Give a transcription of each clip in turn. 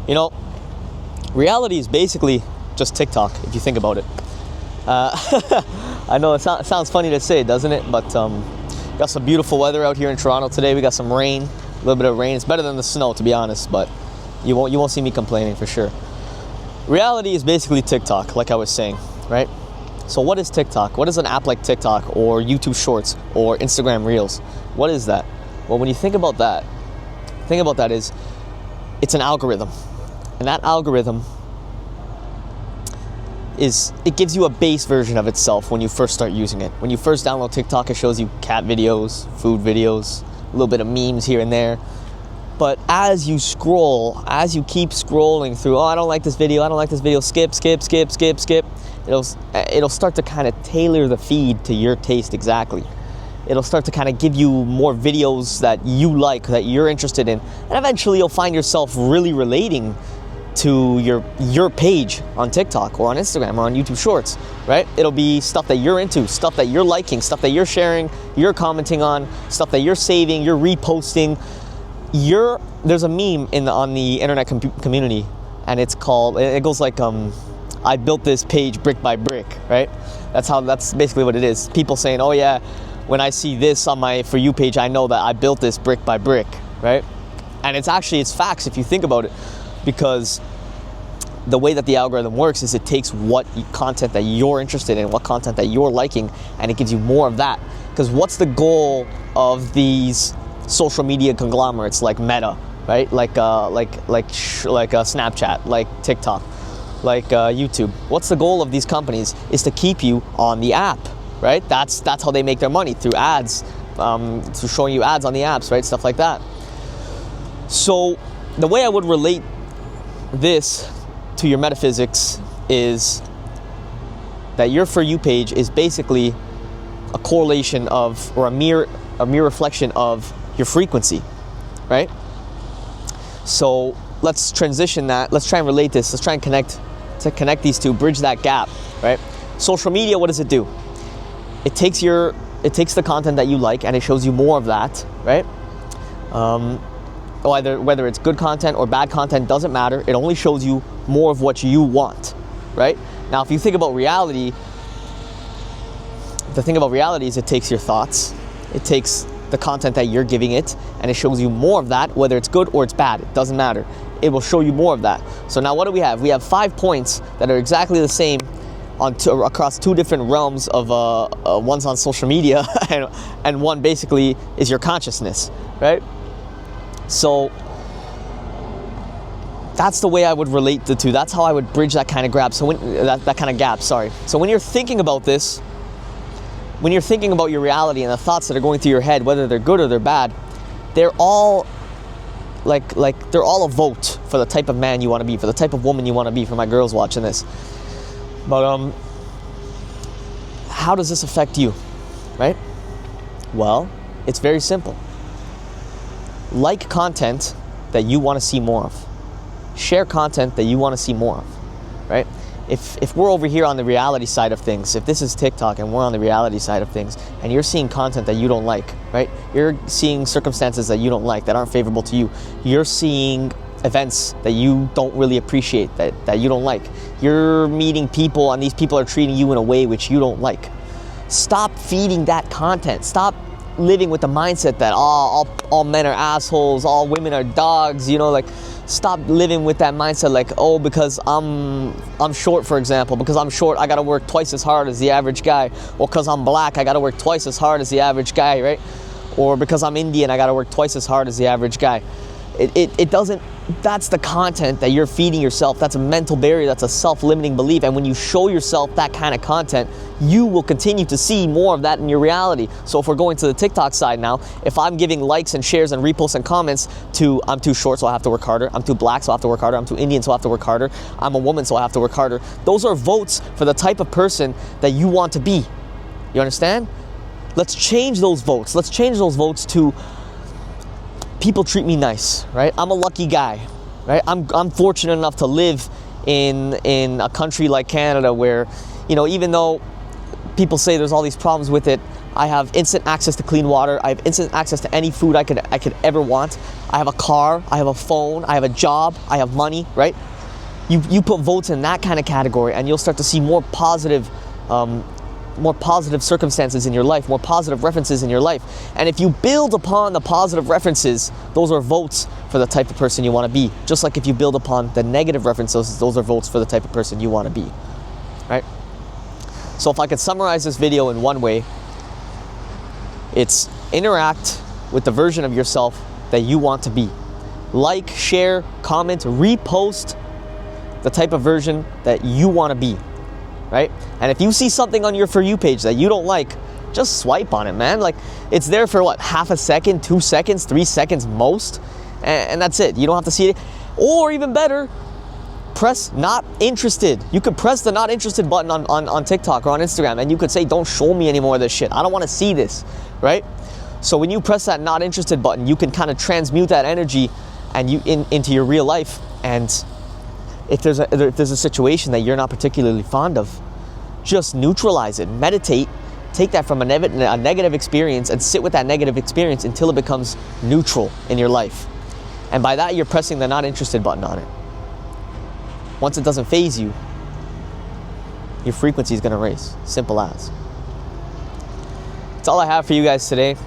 You know, reality is basically just TikTok, if you think about it. I know it sounds funny to say, doesn't it? But got some beautiful weather out here in Toronto today. We got some rain, a little bit of rain. It's better than the snow, to be honest, but you won't see me complaining for sure. Reality is basically TikTok, like I was saying, right? So what is TikTok? What is an app like TikTok or YouTube Shorts or Instagram Reels? What is that? Well, when you think about that is it's an algorithm. And that algorithm it gives you a base version of itself when you first start using it. When you first download TikTok, it shows you cat videos, food videos, a little bit of memes here and there. But as you keep scrolling through, I don't like this video, skip. It'll start to kind of tailor the feed to your taste exactly. It'll start to kind of give you more videos that you like, that you're interested in. And eventually you'll find yourself really relating to your page on TikTok or on Instagram or on YouTube Shorts, right? It'll be stuff that you're into, stuff that you're liking, stuff that you're sharing, you're commenting on, stuff that you're saving, you're reposting. There's a meme on the internet community, and it goes like, I built this page brick by brick, right? That's basically what it is. People saying, oh yeah, when I see this on my For You page, I know that I built this brick by brick, right? And it's facts if you think about it, because the way that the algorithm works is it takes what content that you're interested in, what content that you're liking, and it gives you more of that. Because what's the goal of these social media conglomerates like Meta, right? Like Snapchat, like TikTok, like YouTube. What's the goal of these companies? Is to keep you on the app, right? That's how they make their money, through ads, through showing you ads on the apps, right? Stuff like that. So the way I would relate this to your metaphysics is that your For You page is basically a correlation of, or a mere reflection of your frequency, right? So let's transition that. Let's try and relate this. Let's try and connect these two, bridge that gap, right? Social media, what does it do? It takes the content that you like and it shows you more of that, right? Whether it's good content or bad content, doesn't matter. It only shows you more of what you want, right? Now, if you think about reality, the thing about reality is it takes your thoughts, it takes the content that you're giving it, and it shows you more of that, whether it's good or it's bad. It doesn't matter. It will show you more of that. So now what do we have? We have 5 points that are exactly the same across 2 different realms of one's on social media and one basically is your consciousness, right? So that's the way I would relate the two. That's how I would bridge that kind of gap. So that kind of gap, sorry. So when you're thinking about this, when you're thinking about your reality and the thoughts that are going through your head, whether they're good or they're bad, they're all they're all a vote for the type of man you want to be, for the type of woman you want to be, for my girls watching this. But how does this affect you, right? Well, it's very simple. Like content that you want to see more of. Share content that you want to see more of, right? If we're over here on the reality side of things, if this is TikTok and we're on the reality side of things, and you're seeing content that you don't like, right? You're seeing circumstances that you don't like, that aren't favorable to you. You're seeing events that you don't really appreciate, that you don't like. You're meeting people and these people are treating you in a way which you don't like. Stop feeding that content. Stop living with the mindset that all men are assholes, all women are dogs, stop living with that mindset like, oh, because I'm short, for example, because I'm short, I gotta work twice as hard as the average guy, or because I'm black, I gotta work twice as hard as the average guy, right? Or because I'm Indian, I gotta work twice as hard as the average guy. It doesn't, that's the content that you're feeding yourself. That's a mental barrier, that's a self-limiting belief, and when you show yourself that kind of content, you will continue to see more of that in your reality. So if we're going to the TikTok side now, if I'm giving likes and shares and reposts and comments to, I'm too short so I have to work harder, I'm too black so I have to work harder, I'm too Indian so I have to work harder, I'm a woman so I have to work harder, those are votes for the type of person that you want to be. You understand? Let's change those votes. Let's change those votes to people treat me nice, right? I'm a lucky guy, right? I'm fortunate enough to live in a country like Canada where, even though people say there's all these problems with it, I have instant access to clean water. I have instant access to any food I could ever want. I have a car. I have a phone. I have a job. I have money, right? You put votes in that kind of category, and you'll start to see more positive circumstances in your life, more positive references in your life. And if you build upon the positive references, those are votes for the type of person you want to be. Just like if you build upon the negative references, those are votes for the type of person you want to be, right? So if I could summarize this video in one way, it's interact with the version of yourself that you want to be. Like, share, comment, repost the type of version that you want to be, right? And if you see something on your For You page that you don't like, just swipe on it, man. Like, it's there for what, half a second, 2 seconds, 3 seconds most, and that's it. You don't have to see it. Or even better, press not interested. You could press the not interested button on TikTok or on Instagram, and you could say, don't show me any more of this shit. I don't want to see this, right? So when you press that not interested button, you can kind of transmute that energy and into your real life. And if there's a situation that you're not particularly fond of, just neutralize it. Meditate. Take that from a negative experience and sit with that negative experience until it becomes neutral in your life. And by that, you're pressing the not interested button on it. Once it doesn't faze you, your frequency is going to raise. Simple as. That's all I have for you guys today.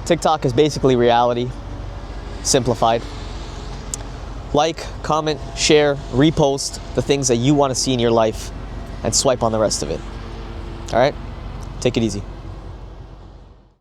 TikTok is basically reality, simplified. Like, comment, share, repost the things that you want to see in your life, and swipe on the rest of it. All right? Take it easy.